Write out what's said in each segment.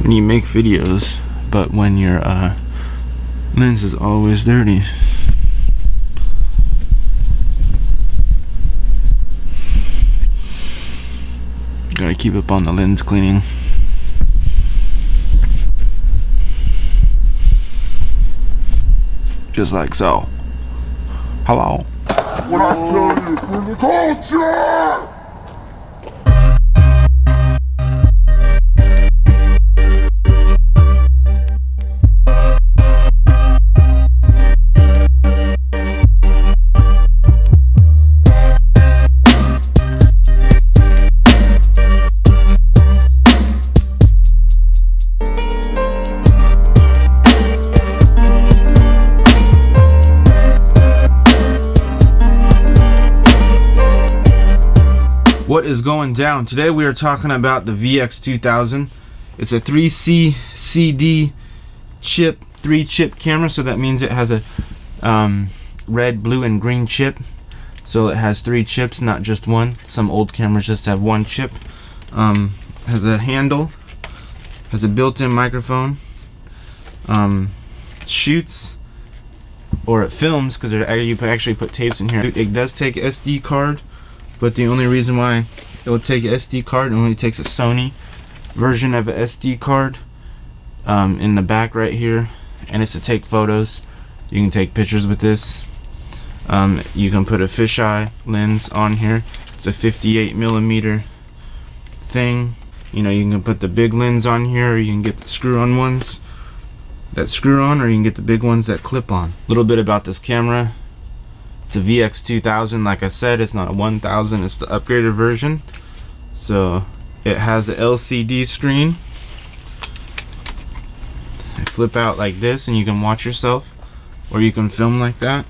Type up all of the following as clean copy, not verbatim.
when you make videos, but when your lens is always dirty. Gotta keep up on the lens cleaning. Just like so. Hello. What I tell you for the culture! What is going down? Today we are talking about the VX2000. It's a 3C CD chip, 3-chip camera, so that means it has a red, blue, and green chip. So it has 3 chips, not just one. Some old cameras just have 1 chip. Has a handle, has a built-in microphone, shoots, or it films, because you actually put tapes in here. It does take SD card. But the only reason why it will take an SD card, it only takes a Sony version of an SD card in the back right here, and it's to take photos. You can take pictures with this. You can put a fisheye lens on here. It's a 58mm thing. You know, you can put the big lens on here, or you can get the screw-on ones that screw on, or you can get the big ones that clip on. A little bit about this camera. It's a VX2000, like I said. It's not a 1000, it's the upgraded version. So it has an LCD screen. They flip out like this, and you can watch yourself, or you can film like that,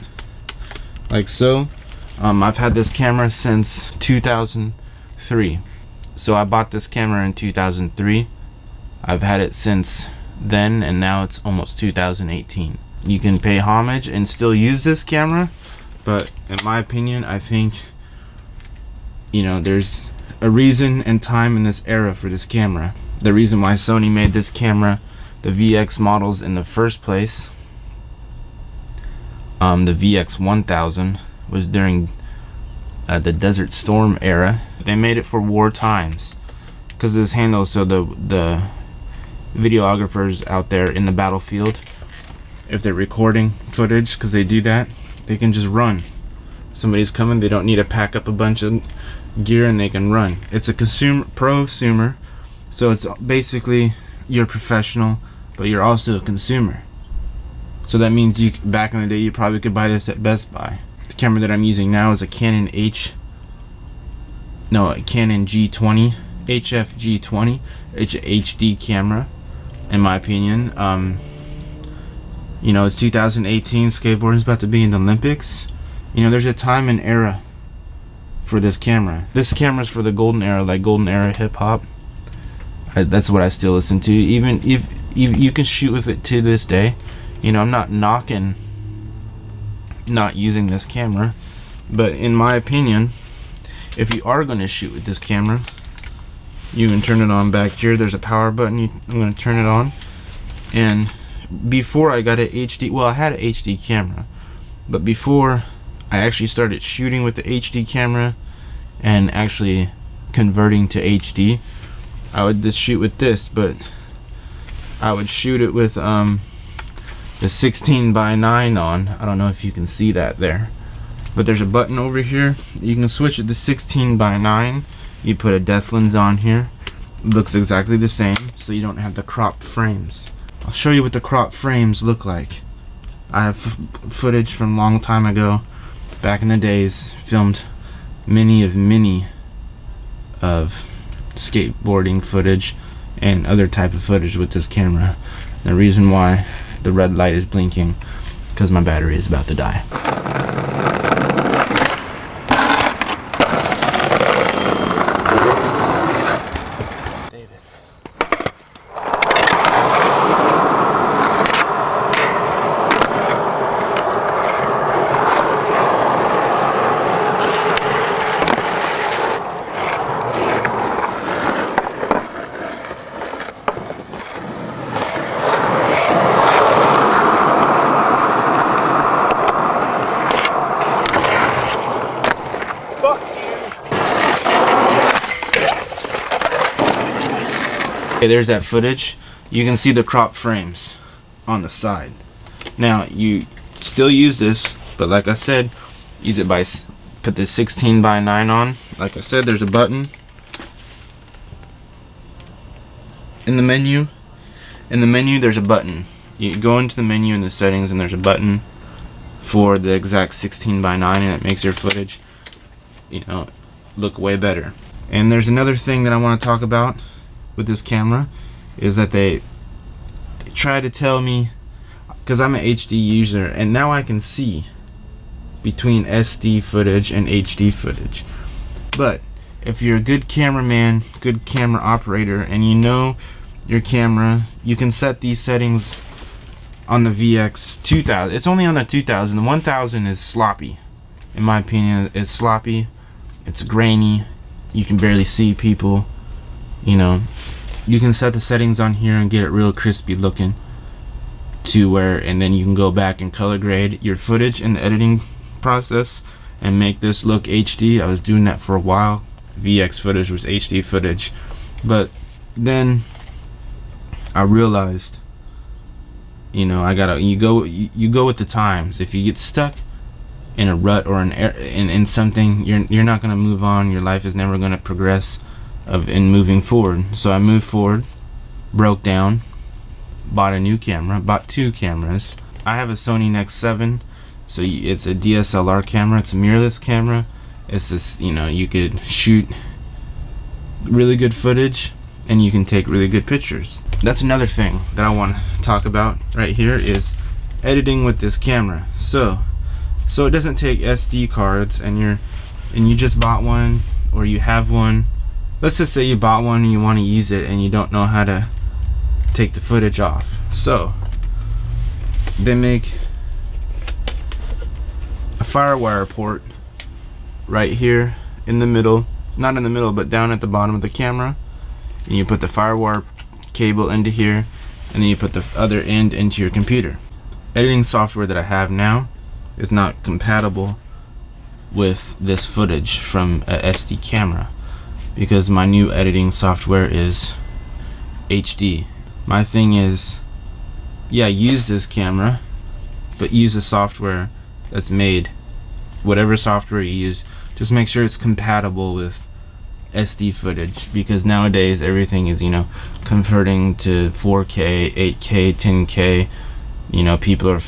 like so. I've had this camera since 2003. So I bought this camera in 2003. I've had it since then, and now it's almost 2018. You can pay homage and still use this camera. But in my opinion, I think, you know, there's a reason and time in this era for this camera. The reason why Sony made this camera, the VX models in the first place, the VX1000, was during the Desert Storm era. They made it for war times because this handle, so the videographers out there in the battlefield, if they're recording footage, because they do that, they can just run. Somebody's coming, they don't need to pack up a bunch of gear, and they can run. It's a prosumer, so it's basically you're a professional, but you're also a consumer. So that means back in the day, you probably could buy this at Best Buy. The camera that I'm using now is a Canon G20, HF G20. It's an HD camera, in my opinion. You know, it's 2018, skateboarding is about to be in the Olympics. You know, there's a time and era for this camera. This camera's for the golden era, like golden era hip-hop. That's what I still listen to. Even if you can shoot with it to this day. You know, I'm not knocking not using this camera. But in my opinion, if you are going to shoot with this camera, you can turn it on back here. There's a power button. I'm going to turn it on. And before I got an HD, well, I had an HD camera, but before I actually started shooting with the HD camera and actually converting to HD, I would just shoot with this, but I would shoot it with the 16:9 on. I don't know if you can see that there, but there's a button over here. You can switch it to 16:9. You put a depth lens on here. It looks exactly the same, so you don't have the cropped frames. I'll show you what the crop frames look like. I have footage from a long time ago, back in the days, filmed many of skateboarding footage and other type of footage with this camera. The reason why the red light is blinking, because my battery is about to die. Okay, there's that footage. You can see the crop frames on the side. Now you still use this, but like I said, use it by put the 16:9 on. Like I said, there's a button in the menu. In the menu, there's a button. You go into the menu in the settings, and there's a button for the exact 16:9, and it makes your footage, you know, look way better. And there's another thing that I want to talk about with this camera, is that they try to tell me, because I'm an HD user, and now I can see between SD footage and HD footage. But if you're a good cameraman, good camera operator, and you know your camera, you can set these settings on the VX2000. It's only on the 2000. The 1000 is sloppy. In my opinion, it's sloppy. It's grainy. You can barely see people. You know, you can set the settings on here and get it real crispy looking to where, and then you can go back and color grade your footage in the editing process and make this look HD. I was doing that for a while. VX footage was HD footage, but then I realized, you know, you go with the times. If you get stuck in a rut or in something, you're not gonna move on. Your life is never gonna progress in moving forward. So I moved forward, broke down, bought a new camera, bought two cameras. I have a Sony Nex 7, so it's a DSLR camera. It's a mirrorless camera. It's this, you know, you could shoot really good footage and you can take really good pictures. That's another thing that I want to talk about right here, is editing with this camera. So it doesn't take SD cards, and you just bought one, or you have one. Let's just say you bought one and you want to use it and you don't know how to take the footage off. So they make a FireWire port right here in the middle, not in the middle, but down at the bottom of the camera, and you put the FireWire cable into here, and then you put the other end into your computer. Editing software that I have now is not compatible with this footage from a SD camera, because my new editing software is HD. My thing is, yeah, use this camera, but use a software that's made, whatever software you use, just make sure it's compatible with SD footage, because nowadays everything is, you know, converting to 4K, 8K, 10K. You know, people are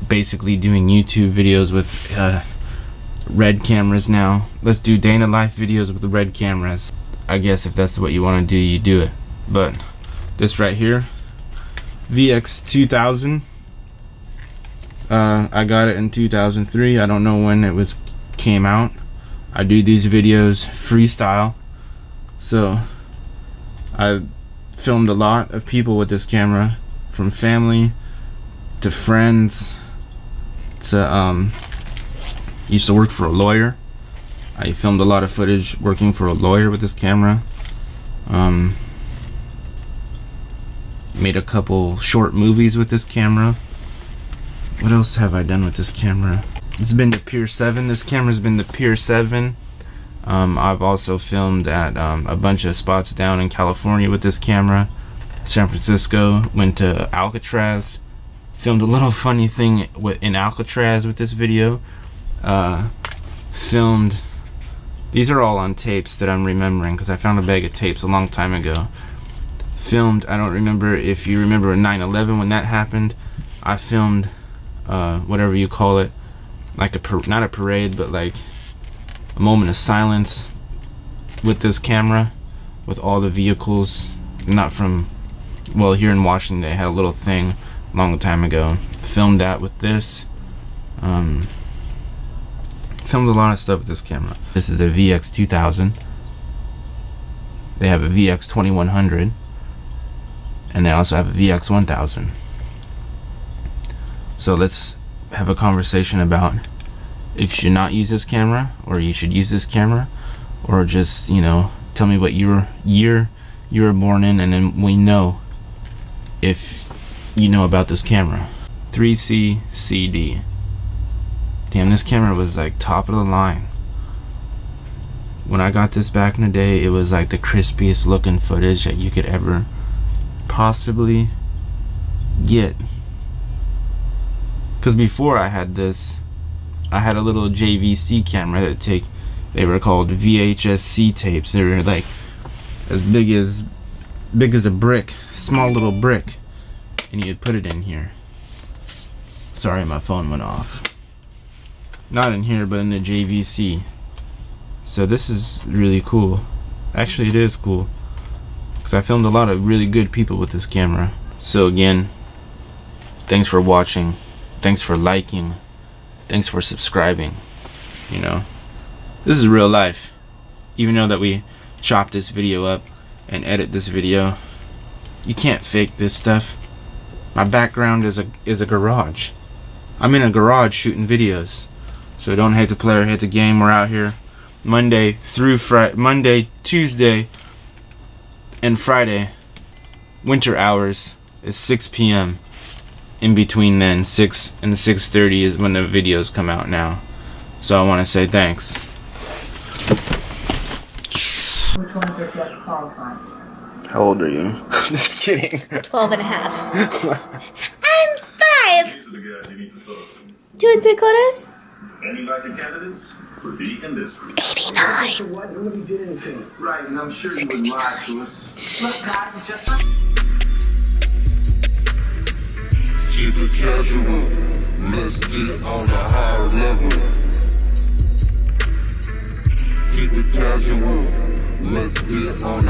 basically doing YouTube videos with red cameras now. Let's do day in the life videos with the red cameras. I guess if that's what you want to do, you do it. But this right here, VX2000, I got it in 2003. I don't know when it came out. I do these videos freestyle, so I filmed a lot of people with this camera, from family to friends to used to work for a lawyer. I filmed a lot of footage working for a lawyer with this camera. Made a couple short movies with this camera. What else have I done with this camera? It's been the Pier 7. This camera's been the Pier 7. I've also filmed at a bunch of spots down in California with this camera. San Francisco, went to Alcatraz, filmed a little funny thing in Alcatraz with this video. Filmed, these are all on tapes that I'm remembering, because I found a bag of tapes a long time ago. Filmed, I don't remember if you remember 9/11 when that happened. I filmed whatever you call it, like not a parade, but like a moment of silence with this camera, with all the vehicles. Not from, well, here in Washington they had a little thing a long time ago. Filmed that with this. Filmed a lot of stuff with this camera. This is a VX2000. They have a VX2100, and they also have a VX1000. So let's have a conversation about if you should not use this camera, or you should use this camera, or just, you know, tell me what year you were born in, and then we know if you know about this camera. 3C CD. Damn, this camera was like top of the line. When I got this back in the day, it was like the crispiest looking footage that you could ever possibly get. Because before I had this, I had a little JVC camera that they were called VHS-C tapes. They were like as big as a brick, small little brick, and you'd put it in here. Sorry, my phone went off. Not in here, but in the JVC. So this is really cool. Actually, it is cool, because I filmed a lot of really good people with this camera. So again, thanks for watching, thanks for liking, thanks for subscribing. You know, this is real life. Even though that we chop this video up and edit this video, you can't fake this stuff. My background is a garage. I'm in a garage shooting videos. So don't hate the player, hate the game. We're out here Monday through Friday, Monday, Tuesday, and Friday. Winter hours is 6 p.m. In between then, 6 and 6:30 is when the videos come out now. So I want to say thanks. Which ones are just qualified? How old are you? Just kidding. 12 and a half. I'm 5. 2 and 3 quarters. Any likely candidates for the industry? 89. What? Nobody did anything. Right, and I'm sure you would lie to us. Look, guys, it's just Keep it casual. Let's get on a high level. Keep it casual. Let's get on a